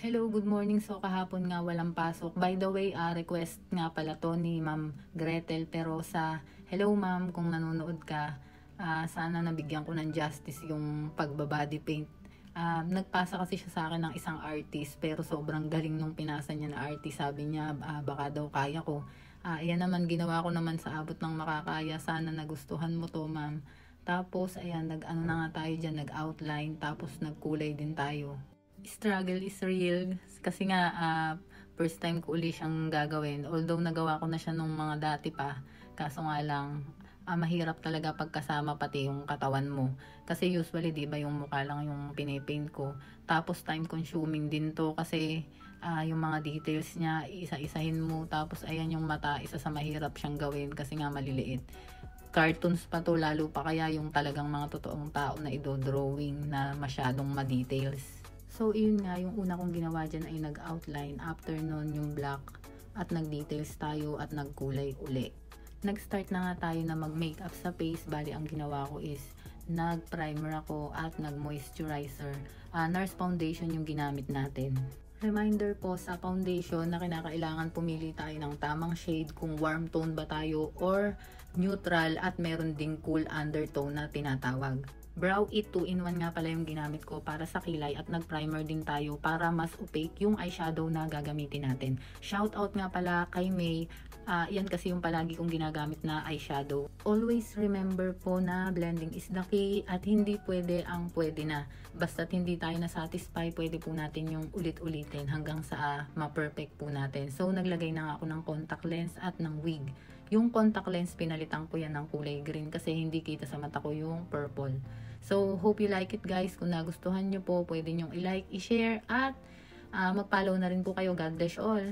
Hello, good morning. So kahapon nga walang pasok. By the way, request nga pala to ni Ma'am Gretel. Pero hello ma'am, kung nanonood ka, sana nabigyan ko ng justice yung pagbabody paint. Nagpasa kasi siya sa akin ng isang artist, pero sobrang galing nung pinasa niya na artist. Sabi niya, baka daw kaya ko. Ayan naman, ginawa ko naman sa abot ng makakaya. Sana nagustuhan mo to ma'am. Tapos ayan, nag-ano na nga tayo dyan, nag-outline, tapos nagkulay din tayo. Struggle is real kasi nga first time ko uli siyang gagawin, although nagawa ko na siya nung mga dati pa, kaso nga lang mahirap talaga pagkasama pati yung katawan mo kasi usually di ba yung mukha lang yung pinipaint ko, tapos time consuming din to kasi yung mga details niya isa-isahin mo, tapos ayan yung mata, isa sa mahirap siyang gawin kasi nga maliliit. Cartoons pa to, lalo pa kaya yung talagang mga totoong tao na idodrawing na masyadong ma-details. So, yun nga, yung una kong ginawa dyan ay nag-outline. After nun, yung black at nag-details tayo at nagkulay uli. Nag-start na nga tayo na mag-makeup sa face. Bali, ang ginawa ko is nag-primer ako at nag-moisturizer. NARS foundation yung ginamit natin. Reminder po sa foundation na kinakailangan pumili tayo ng tamang shade, kung warm tone ba tayo or neutral, at meron ding cool undertone na tinatawag. Brow It 2-in-1 nga pala yung ginamit ko para sa kilay, at nag-primer din tayo para mas opaque yung eyeshadow na gagamitin natin. Shout out nga pala kay May. Yan kasi yung palagi kong ginagamit na eyeshadow. Always remember po na blending is the key at hindi pwede ang pwede na. Basta't hindi tayo na-satisfy, pwede po natin yung ulit-ulitin hanggang sa ma-perfect po natin. So, naglagay na ako ng contact lens at ng wig. Yung contact lens, pinalitan ko yan ng kulay green kasi hindi kita sa mata ko yung purple. So, hope you like it guys. Kung nagustuhan nyo po, pwede nyong i-like, i-share, at mag-follow na rin po kayo. God bless all.